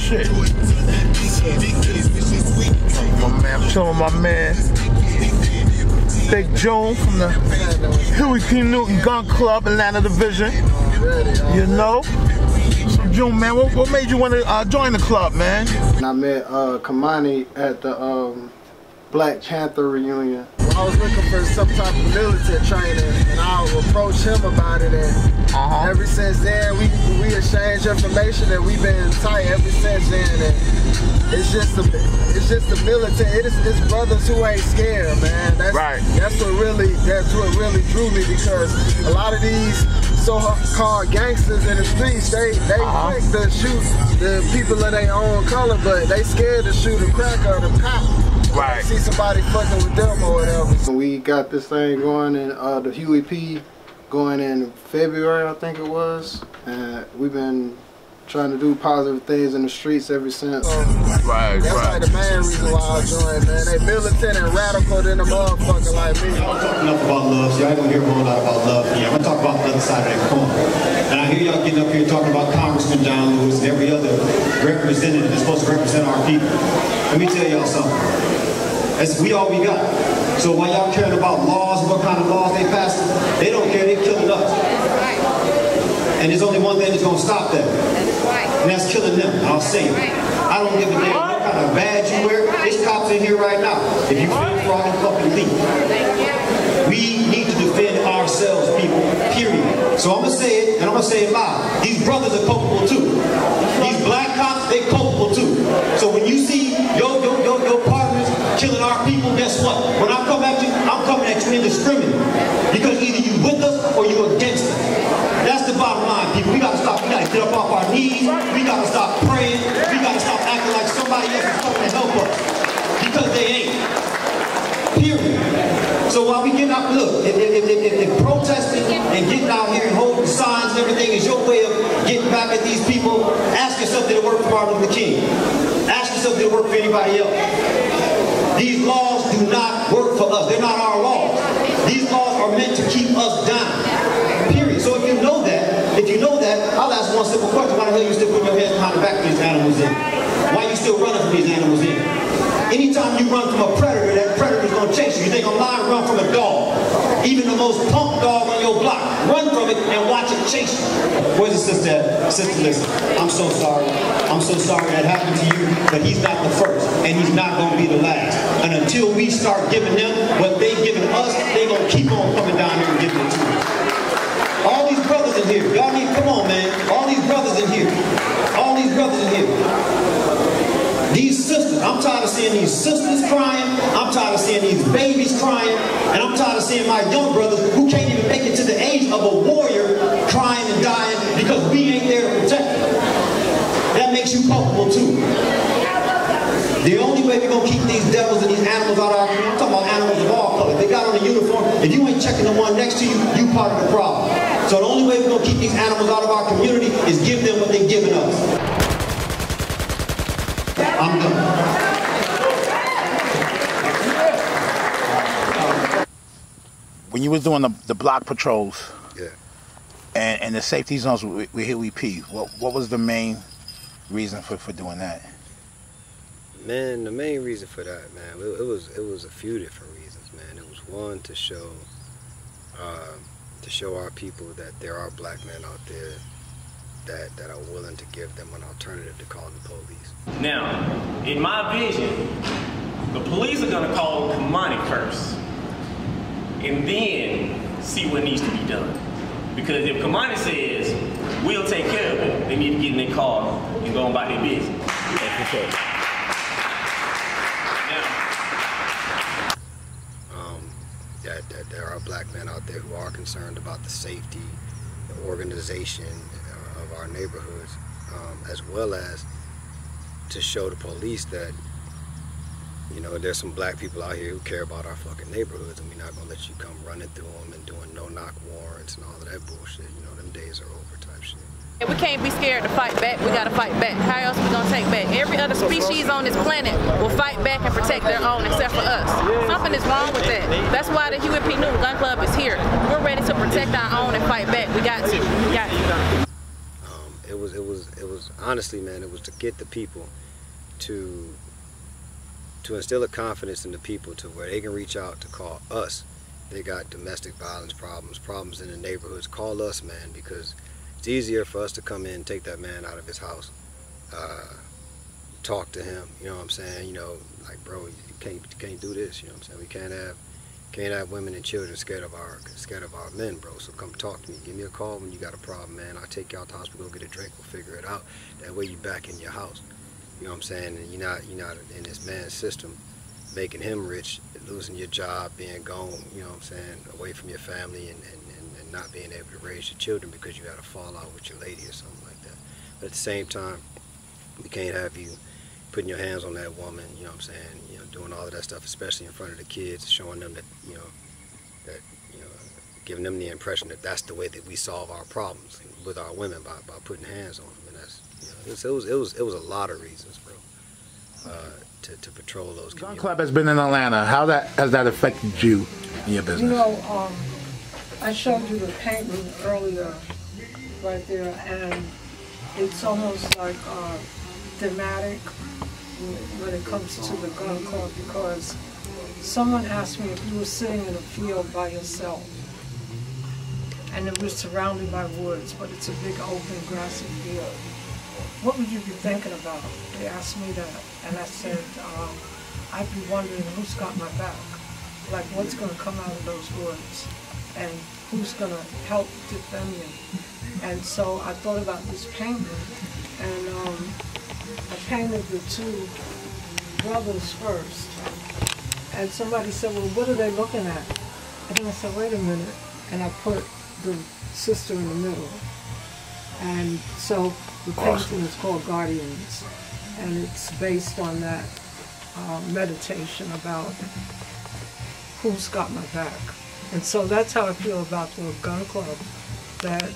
shit. My man, I'm chilling with my man, Big June from the Huey P. Newton Gun Club, Atlanta Division. You know? So June, man, what made you want to join the club, man? I met Kamani at the Black Panther reunion. I was looking for some type of militant training, and I approached him about it, and ever since then we exchanged information, and we've been tight ever since then. And it's just the militant. It's brothers who ain't scared, man. That's what really drew me, because a lot of these so-called gangsters in the streets, they quick to shoot the people of their own color, but they scared to shoot a cracker or the cop. Right. See somebody fucking with them or whatever. So we got this thing going in the Huey P going in February, I think it was, and we've been trying to do positive things in the streets ever since. That's like the main reason why I joined, man. They militant and radical than a motherfucker like me. I don't talk enough about love, so y'all ain't gonna hear a whole lot about love. I'm gonna talk about the other side of that coin. And I hear y'all getting up here talking about Congressman John Lewis and every other representative that's supposed to represent our people. Let me tell y'all something. We all we got. So while y'all caring about laws and what kind of laws they pass, they don't care, they're killing us. And there's only one thing that's gonna stop them. And that's killing them. I'll say it. I don't give a damn what kind of badge you wear. There's cops in here right now. If you feel fraud, fucking leave. We need to defend ourselves, people. Period. So I'm gonna say it, and I'm gonna say it loud. These brothers are culpable too. These black cops, they culpable too. So when you see your partners killing our people, guess what? When I come at you, I'm coming at you indiscriminately. Because either you with us or you against us. That's the bottom line, people. We gotta stop, we gotta get up off our knees, we gotta stop praying, we gotta stop acting like somebody else is coming to help us. Because they ain't. Period. So while we get out, look, if protesting and getting out here and holding signs and everything is your way of getting back at these people, ask yourself, did it work for Martin Luther King? Ask yourself, did it work for anybody else? These laws do not work for us. They're not our laws. These laws are meant to keep us down. Period. So if you know that, I'll ask one simple question. Why the hell you still putting your head behind the back of these animals in? Why you still running from these animals in? Anytime you run from a predator, that predator's gonna chase you. You think a lion run from a dog. Even the most punk dog on your block. Run from it and watch it chase you. Where's the sister at? Sister, listen, I'm so sorry. I'm so sorry that happened to you, but he's not the first, and he's not gonna be the last. And until we start giving them what they've given us, they're gonna keep on coming down here and giving it to us. All these brothers in here, y'all need, come on, man. All these brothers in here. All these brothers in here. These sisters, I'm tired of seeing these sisters crying, I'm tired of seeing these babies crying, and I'm tired of seeing my young brothers who can't even make it to the age of a warrior crying and dying because we ain't there to protect them. That makes you culpable too. The only way we're going to keep these devils and these animals out of our community, I'm talking about animals of all colors. They got on a uniform. If you ain't checking the one next to you, you part of the problem. So the only way we're going to keep these animals out of our community is give them what they've given us. I'm done. When you was doing the block patrols, and the safety zones with Huey P, what was the main reason for doing that? Man, the main reason for that, man, it was a few different reasons, man. It was one to show our people that there are black men out there that are willing to give them an alternative to calling the police. Now, in my vision, the police are gonna call Kamani first, and then see what needs to be done. Because if Kamani says, we'll take care of it, they need to get in their car and go on about their business. That's for sure. That there are black men out there who are concerned about the safety, the organization of our neighborhoods, as well as to show the police that, you know, there's some black people out here who care about our fucking neighborhoods, and we're not gonna let you come running through them and doing no-knock warrants and all of that bullshit. You know, them days are over type shit. We can't be scared to fight back. We gotta fight back. How else we gonna take back? Every other species on this planet will fight back and protect their own, except for us. Something is wrong with that. That's why the Huey P. Newton Gun Club is here. We're ready to protect our own and fight back. We got to. We got to. It was honestly, man, it was to get the people to instill a confidence in the people to where they can reach out to call us. They got domestic violence problems in the neighborhoods. Call us, man, because it's easier for us to come in, take that man out of his house, talk to him. You know what I'm saying? You know, like, bro, you can't do this. You know what I'm saying? We can't have women and children scared of our men, bro. So come talk to me. Give me a call when you got a problem, man. I'll take you out to the hospital, go get a drink, we'll figure it out. That way you back in your house. You know what I'm saying? And you're not in this man's system, making him rich, losing your job, being gone, you know what I'm saying, away from your family and not being able to raise your children because you had a fallout with your lady or something like that. But at the same time, we can't have you putting your hands on that woman, you know what I'm saying, you know, doing all of that stuff, especially in front of the kids, showing them that, giving them the impression that that's the way that we solve our problems with our women, by putting hands on them. And that's, you know, it was a lot of reasons, bro, to patrol those communities. Gun Club has been in Atlanta. How has that affected you in your business? You know, I showed you the painting earlier, right there, and it's almost like thematic when it comes to the Gun Club, because someone asked me if you were sitting in a field by yourself, and it was surrounded by woods, but it's a big open grassy field, what would you be thinking about? They asked me that, and I said, I'd be wondering who's got my back, like what's going to come out of those woods, and who's going to help defend me. And so I thought about this painting, and I painted the two brothers first. And somebody said, well, what are they looking at? And then I said, wait a minute. And I put the sister in the middle. And so the painting is called Guardians. And it's based on that meditation about who's got my back. And so that's how I feel about the Gun Club, that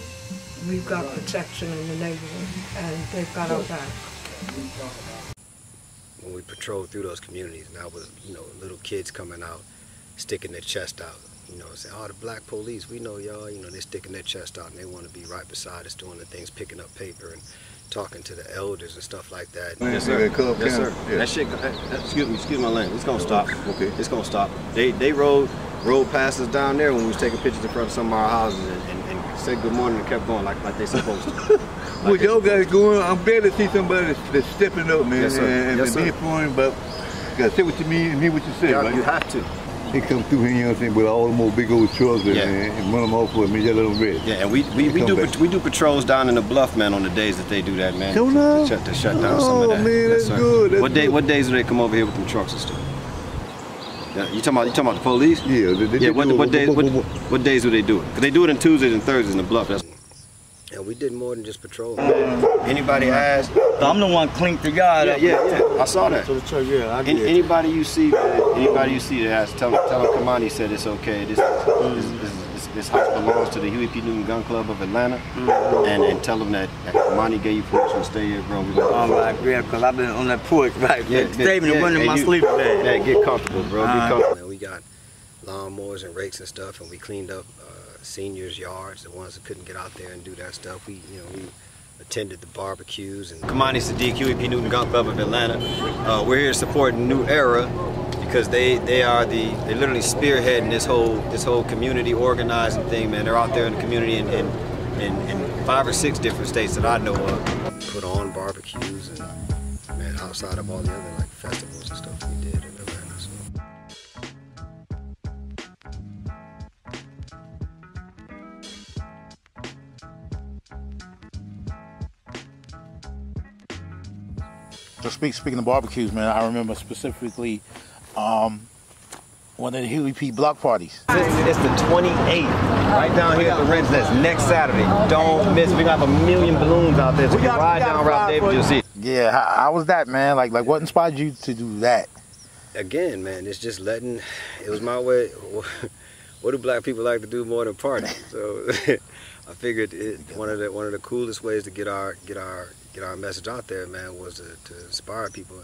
we've got protection in the neighborhood and they've got our back. When we patrolled through those communities, and I was, you know, little kids coming out, sticking their chest out, you know, saying, oh, the black police, we know y'all, you know, they're sticking their chest out and they want to be right beside us doing the things, picking up paper and talking to the elders and stuff like that. Yes, sir. Yes, sir. Yeah. That shit, excuse my language, it's gonna stop. Okay. It's gonna stop. They rode past us down there when we was taking pictures in front of some of our houses and said good morning and kept going like they supposed to. Well, y'all guys going, I'm glad to see somebody that's stepping up, man, yes, and being foreign, but you gotta say what you mean and mean what you say, right? You have to. They come through here, you know what I'm saying, with all them old big old trucks and run them off with me, just let them rest. Yeah, and we do patrols down in the Bluff, man, on the days that they do that, man. To shut down some of that. Oh man, that's good. That's what days do they come over here with them trucks and stuff? Yeah, you talking about the police? Yeah, what days do they do it? Because they do it on Tuesdays and Thursdays in the Bluff. And we did more than just patrol. Anybody asked? I'm the one clinked the guy. Yeah. I saw that. To the church, yeah. I did. Anybody you see that asks, tell them Kamani said it's okay. This house belongs to the Huey P. Newton Gun Club of Atlanta, and tell them that Kamani gave you permission to stay here, bro. Yeah, because I've been on that porch, right? Saving running my sleeping bag. Yeah, get comfortable, bro. Get comfortable. We got lawnmowers and rakes and stuff, and we cleaned up seniors' yards, the ones that couldn't get out there and do that stuff. We attended the barbecues. And Kamani Sadiq, Huey P. Newton Gun Club of Atlanta. We're here supporting New Era because they literally spearheading this whole community organizing thing, man. They're out there in the community in 5 or 6 different states that I know of. Put on barbecues and, man, outside of all the other like festivals and stuff we did in Atlanta. So speaking of barbecues, man, I remember specifically one of the Huey P. block parties. It's the 28th, right down here at the Reds. That's next Saturday. Don't miss. We got 1 million balloons out there. So you ride down Ralph Davis, you'll see it. Yeah, how was that, man? Like what inspired you to do that? Again, man, it's just letting. It was my way. What do black people like to do more than party? So I figured one of the coolest ways to get our message out there, man, was to inspire people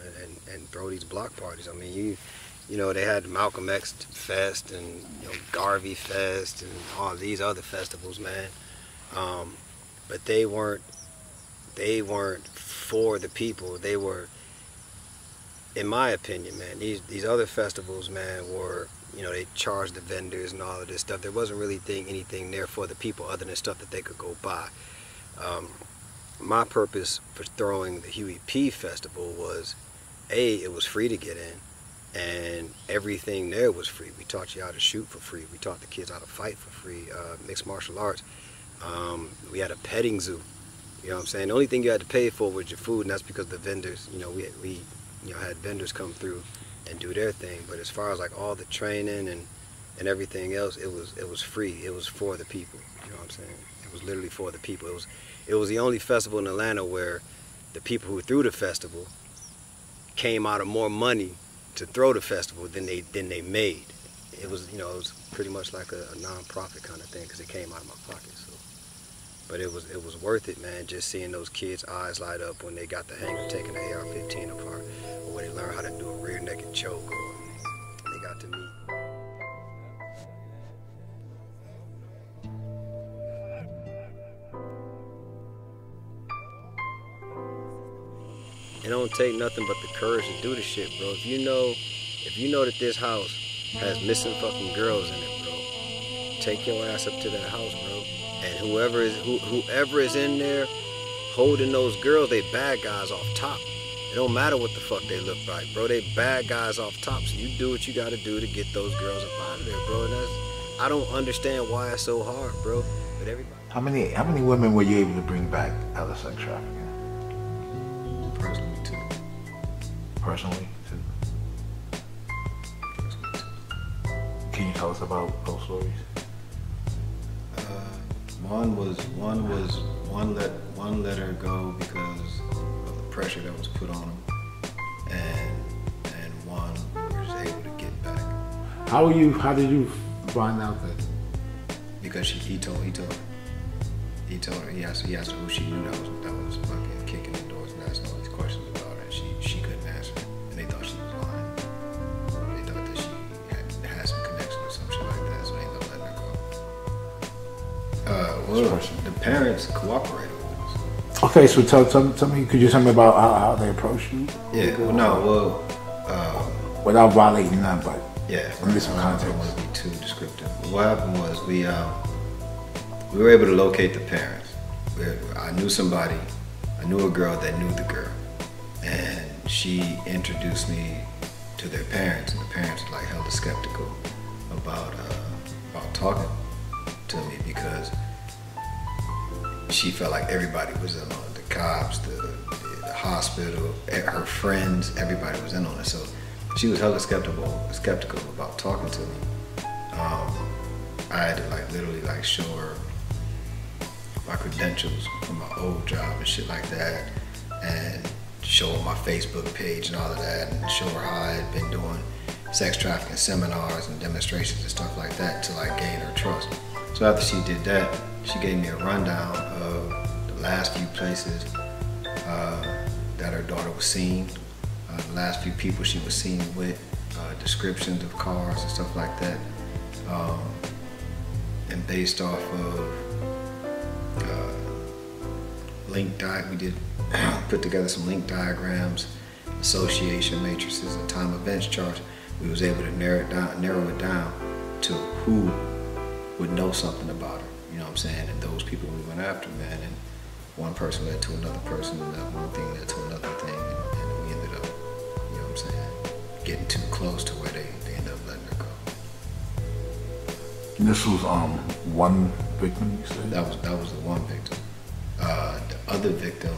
and throw these block parties. I mean, you know, they had Malcolm X Fest and Garvey Fest and all these other festivals, man. But they weren't they weren't for the people. They were, in my opinion, man, these other festivals, man, were, you know, they charged the vendors and all of this stuff. There wasn't really anything there for the people other than stuff that they could go buy. My purpose for throwing the Huey P Festival was, it was free to get in, and everything there was free. We taught you how to shoot for free. We taught the kids how to fight for free, mixed martial arts. We had a petting zoo. You know what I'm saying? The only thing you had to pay for was your food, and that's because the vendors, you know, we you know, had vendors come through and do their thing. But as far as like all the training and everything else, it was free. It was for the people. You know what I'm saying? It was literally for the people. It was the only festival in Atlanta where the people who threw the festival came out of more money to throw the festival than they made. It was, you know, it was pretty much like a non-profit kind of thing because it came out of my pocket. So, but it was worth it, man. Just seeing those kids' eyes light up when they got the hang of taking the AR-15 apart, or when they learned how to do a rear naked choke, or they got to meet. It don't take nothing but the courage to do the shit, bro. If you know that this house has missing fucking girls in it, bro, take your ass up to that house, bro. And whoever is in there holding those girls, they bad guys off top. It don't matter what the fuck they look like, bro. They bad guys off top. So you do what you gotta do to get those girls up out of there, bro. And I don't understand why it's so hard, bro. But everybody. How many women were you able to bring back out of sex trafficking? Personally, 2. Personally, 2. Can you tell us about those stories? One let her go because of the pressure that was put on him, and one was able to get back. How did you find out that? Because he told her. He asked her who she knew that was fucking kicking the doors and asking all these questions about her, and she couldn't answer, and they thought she was lying. They thought that she had some connection or some shit like that, so they ended up letting her go. Well, the parents cooperated with us. Okay, so tell me, could you tell me about how they approached you? Yeah, without violating them, but yeah, let me get some context. I don't want to be too descriptive. What happened was we were able to locate the parents. I knew a girl that knew the girl, and she introduced me to their parents, and the parents were like hella skeptical about talking to me because she felt like everybody was in on it. The cops, the hospital, her friends, everybody was in on it. So she was hella skeptical about talking to me. I had to literally show her my credentials from my old job and shit like that, and show her my Facebook page and all of that, and show her how I had been doing sex trafficking seminars and demonstrations and stuff like that to gain her trust. So after she did that, she gave me a rundown of the last few places that her daughter was seen, the last few people she was seen with, descriptions of cars and stuff like that. And based off of we did put together some link diagrams, association matrices, and time events charts. We was able to narrow it down to who would know something about her. You know what I'm saying? And those people we went after, man. And one person led to another person, and that one thing led to another thing, and we ended up, you know what I'm saying, getting too close to where they ended up letting her go. And this was one victim, you said? That was the one victim. The other victim,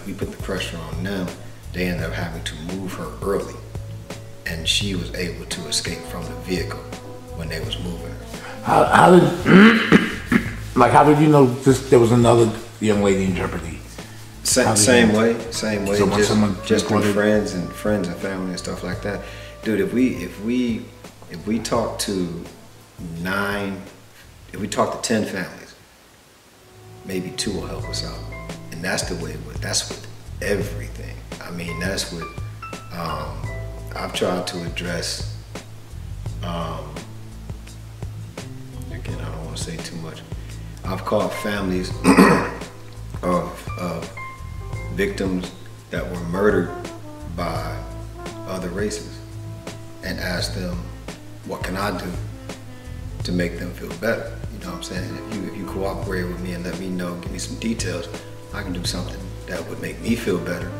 we put the pressure on them. They ended up having to move her early, and she was able to escape from the vehicle when they was moving her. How did you know there was another young lady in jeopardy? Same way. Just through friends and family and stuff like that. Dude, if we talk to 10 families, maybe 2 will help us out. And that's the way that's with everything. I mean, that's what I've tried to address the again, I don't want to say too much. I've called families of victims that were murdered by other races and asked them, what can I do to make them feel better? You know what I'm saying? If you cooperate with me and let me know, give me some details, I can do something that would make me feel better.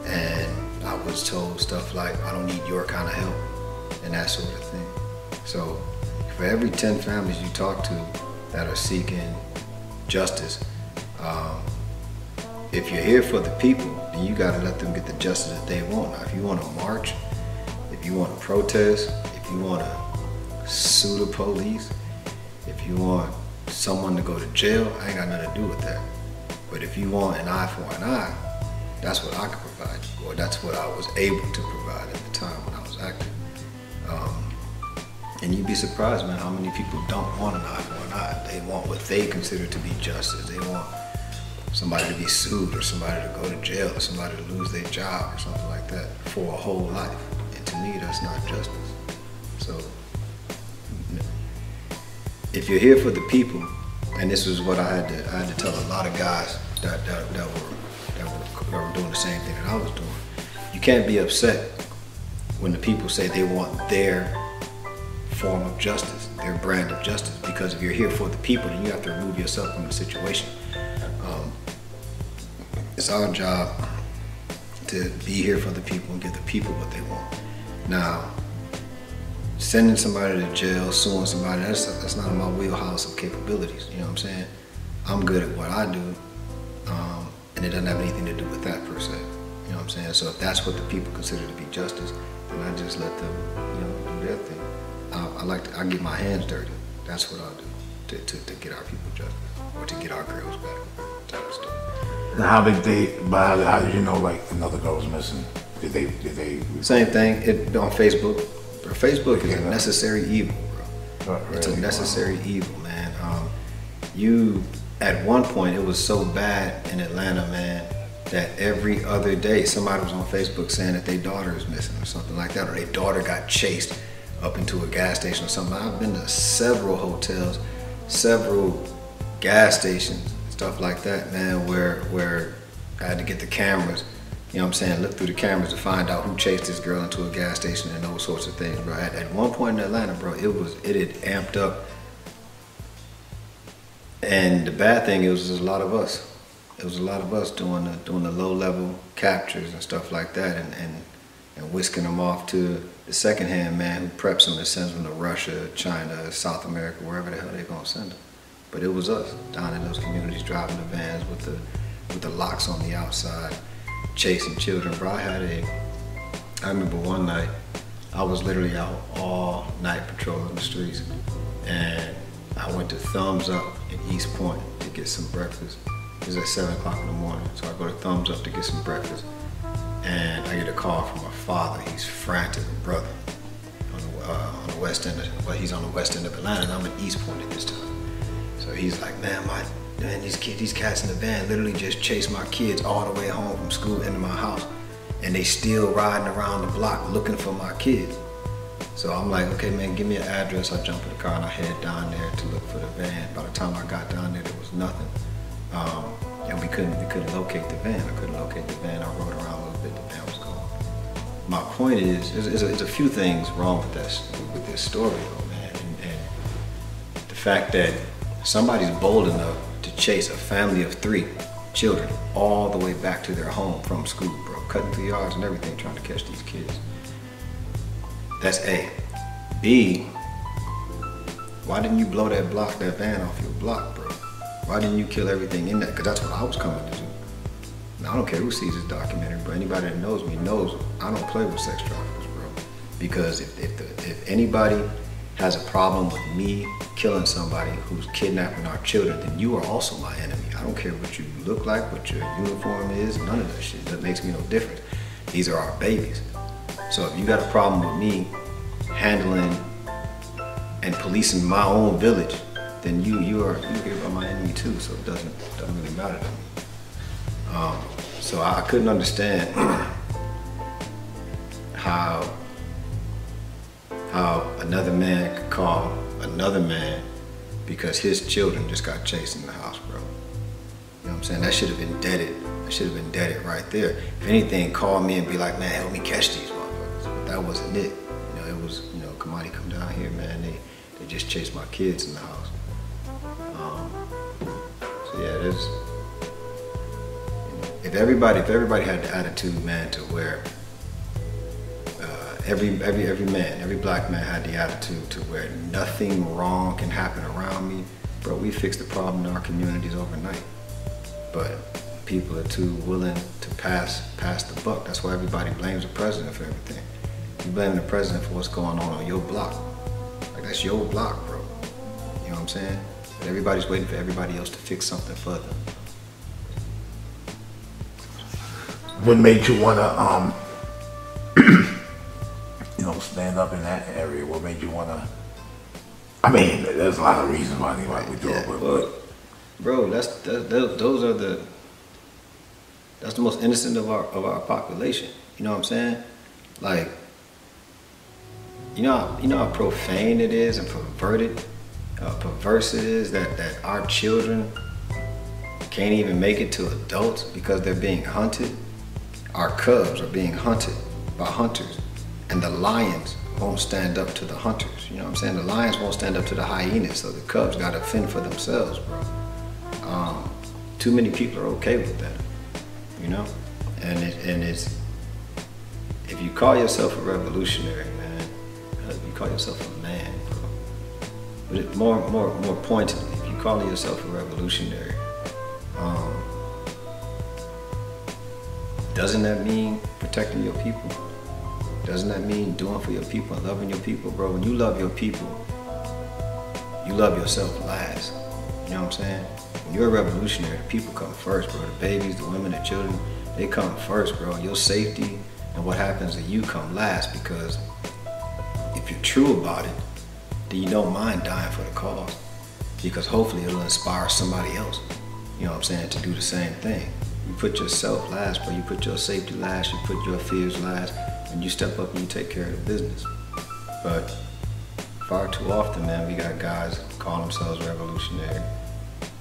And I was told stuff like, I don't need your kind of help, and that sort of thing. So for every 10 families you talk to that are seeking justice, if you're here for the people, then you gotta let them get the justice that they want. Now, if you want to march, if you want to protest, if you want to sue the police, if you want someone to go to jail, I ain't got nothing to do with that. But if you want an eye for an eye, that's what I can provide you, or that's what I was able to provide at the time when I was active. And you'd be surprised, man, how many people don't want an eye for an eye. They want what they consider to be justice. They want somebody to be sued, or somebody to go to jail, or somebody to lose their job, or something like that for a whole life. And to me, that's not justice. So if you're here for the people, and this is what I had to tell a lot of guys that were doing the same thing that I was doing. You can't be upset when the people say they want their form of justice, their brand of justice, because if you're here for the people, then you have to remove yourself from the situation. It's our job to be here for the people and give the people what they want. Now, sending somebody to jail, suing somebody, that's not in my wheelhouse of capabilities, you know what I'm saying? I'm good at what I do, and it doesn't have anything to do with that per se, you know what I'm saying? So if that's what the people consider to be justice, then I just let them, you know, do their thing. I get my hands dirty. That's what I do to get our people justice, or to get our girls back, type of stuff. Now, how did you know, like, another girl was missing? Did they? Same thing, on Facebook. Bro, Facebook is a necessary evil, bro. It's a necessary evil, man. At one point, it was so bad in Atlanta, man, that every other day somebody was on Facebook saying that their daughter is missing or something like that, or their daughter got chased up into a gas station or something. I've been to several hotels, several gas stations, stuff like that, man, where I had to get the cameras, you know what I'm saying, look through the cameras to find out who chased this girl into a gas station and those sorts of things, bro. At one point in Atlanta, bro, it had amped up. And the bad thing is, there's a lot of us. It was a lot of us doing the low-level captures and stuff like that, and whisking them off to the second-hand man who preps them and sends them to Russia, China, South America, wherever the hell they're gonna send them. But it was us down in those communities driving the vans with the locks on the outside, chasing children. Bro, I remember one night, I was literally out all night patrolling the streets, and I went to Thumbs Up in East Point to get some breakfast. It was at 7 o'clock in the morning, so I go to Thumbs Up to get some breakfast, and I get a call from my father. He's frantic, brother, on the west end. He's on the west end of Atlanta, and I'm in East Point at this time. So he's like, man, these cats in the van literally just chased my kids all the way home from school into my house, and they still riding around the block looking for my kids. So I'm like, okay, man, give me an address. I jump in the car and I head down there to look for the van. By the time I got down there was nothing, and we couldn't locate the van. I couldn't locate the van. I rode around a little bit. The van was gone. My point is, there's a few things wrong with this story, though, man, and the fact that somebody's bold enough to chase a family of 3 children all the way back to their home from school, bro, cutting through yards and everything, trying to catch these kids. That's A. B, why didn't you blow that van off your block, bro? Why didn't you kill everything in that? Because that's what I was coming to do. Now, I don't care who sees this documentary, but anybody that knows me knows I don't play with sex traffickers, bro. Because if anybody has a problem with me killing somebody who's kidnapping our children, then you are also my enemy. I don't care what you look like, what your uniform is, none of that shit. That makes me no difference. These are our babies. So if you got a problem with me handling and policing my own village, then you here by my enemy too. So it doesn't really matter to me. So I couldn't understand how another man could call another man because his children just got chased in the house, bro. You know what I'm saying? That should have been deaded. That should have been deaded right there. If anything, call me and be like, man, help me catch these motherfuckers. But that wasn't it. You know, it was, you know, Kamani, come down here, man. They just chased my kids in the house. So yeah, there's, you know, if everybody had the attitude, man, to where every man, every black man had the attitude to where nothing wrong can happen around me, bro, we fix the problem in our communities overnight. But people are too willing to pass the buck. That's why everybody blames the president for everything. You blame the president for what's going on your block. Like, that's your block, bro. You know what I'm saying? But everybody's waiting for everybody else to fix something for them. What made you wanna you know, stand up in that area? What made you wanna? I mean, there's a lot of reasons why we do it. But bro, that's the most innocent of our population. You know what I'm saying? Like, you know how profane it is and perverse it is that our children can't even make it to adults because they're being hunted. Our cubs are being hunted by hunters, and the lions won't stand up to the hunters. You know what I'm saying? The lions won't stand up to the hyenas, so the cubs gotta fend for themselves, bro. Too many people are okay with that, you know? And it's, if you call yourself a revolutionary, man, you call yourself a man, bro. But more pointedly, if you call yourself a revolutionary, doesn't that mean protecting your people? Doesn't that mean doing for your people and loving your people, bro? When you love your people, you love yourself last. You know what I'm saying? When you're a revolutionary, the people come first, bro. The babies, the women, the children, they come first, bro. Your safety and what happens to you come last, because if you're true about it, then you don't mind dying for the cause, because hopefully it'll inspire somebody else, you know what I'm saying, to do the same thing. You put yourself last, bro. You put your safety last, you put your fears last, and you step up and you take care of the business. But far too often, man, we got guys calling themselves revolutionary,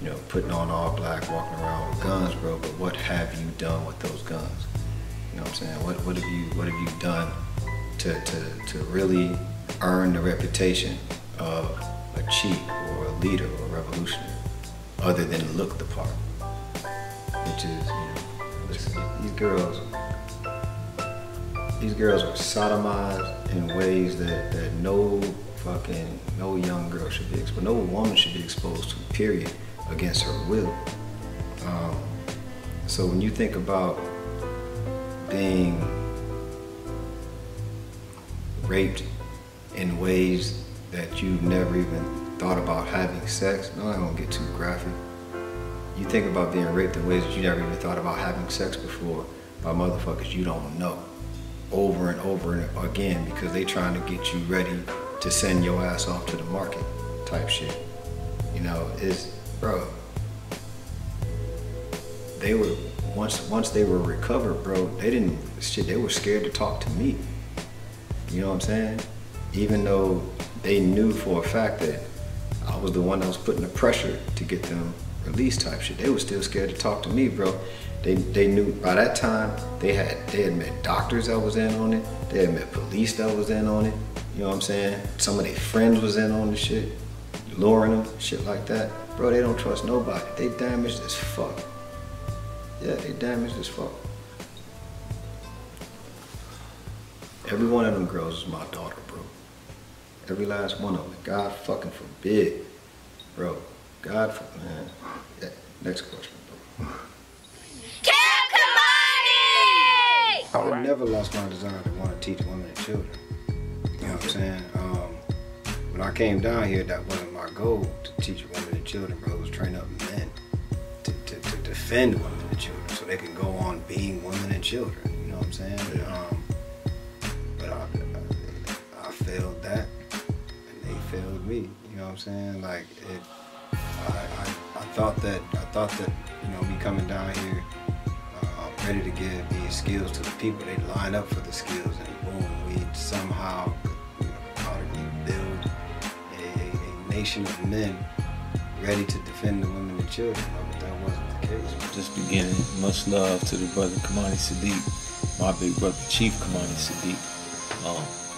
you know, putting on all black, walking around with guns, bro. But what have you done with those guns? You know what I'm saying? What have you done to really earn the reputation of a chief or a leader or a revolutionary, other than look the part? Which is, you know, listen, these girls are sodomized in ways that no young girl should be exposed, no woman should be exposed to, period, against her will. So when you think about being raped in ways that you've never even thought about having sex, no, I'm not gonna get too graphic. You think about being raped in ways that you never even thought about having sex before by motherfuckers you don't know, over and over and again, because they trying to get you ready to send your ass off to the market type shit. You know, it's, bro, they were, once they were recovered, bro, they were scared to talk to me. You know what I'm saying? Even though they knew for a fact that I was the one that was putting the pressure to get them released type shit, they were still scared to talk to me, bro. They knew by that time they had met doctors that was in on it, they had met police that was in on it, you know what I'm saying? Some of their friends was in on the shit, luring them, shit like that. Bro, they don't trust nobody. They damaged as fuck. Yeah, they damaged as fuck. Every one of them girls is my daughter, bro. Every last one of them. God fucking forbid, bro. God forbid, man. Yeah. Next question, bro. I would never lost my desire to want to teach women and children. You know what I'm saying? When I came down here, that wasn't my goal, to teach women and children, bro. It was train up men to defend women and children so they can go on being women and children. You know what I'm saying? Yeah. But I failed that, and they failed me. You know what I'm saying? Like, I thought that, you know, me coming down here, ready to give these skills to the people, they'd line up for the skills, and boom, we'd somehow, you know, build a nation of men ready to defend the women and children, but that wasn't the case. Just beginning, much love to the brother Kamani Sadiq, my big brother Chief Kamani Sadiq.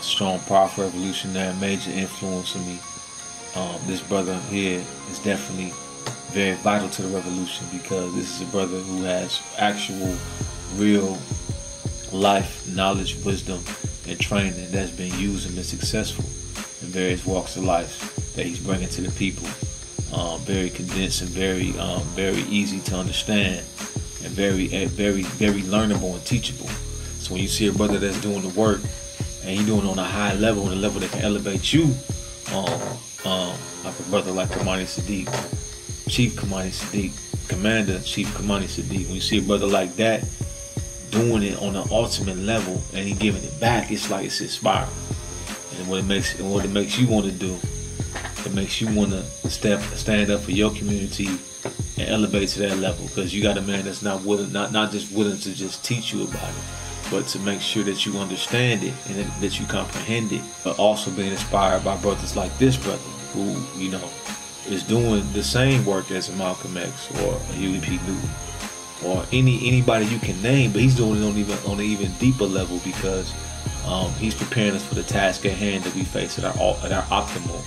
Strong, powerful revolutionary, major influence on me. This brother here is definitely very vital to the revolution because this is a brother who has actual, real life, knowledge, wisdom, and training that's been used and been successful in various walks of life that he's bringing to the people. Very condensed and very easy to understand, and very learnable and teachable. So when you see a brother that's doing the work and he's doing it on a high level, on a level that can elevate you, like a brother like Kamani Sadiq, Chief Kamani Sadiq, Commander Chief Kamani Sadiq, when you see a brother like that doing it on an ultimate level and he giving it back, it's like it's inspiring. And what it makes you want to do, it makes you want to stand up for your community and elevate to that level, because you got a man that's not just willing to just teach you about it, but to make sure that you understand it and that you comprehend it, but also being inspired by brothers like this brother who, you know, is doing the same work as a Malcolm X or a Huey P. Newton or anybody you can name, but he's doing it on an even deeper level because he's preparing us for the task at hand that we face at our optimal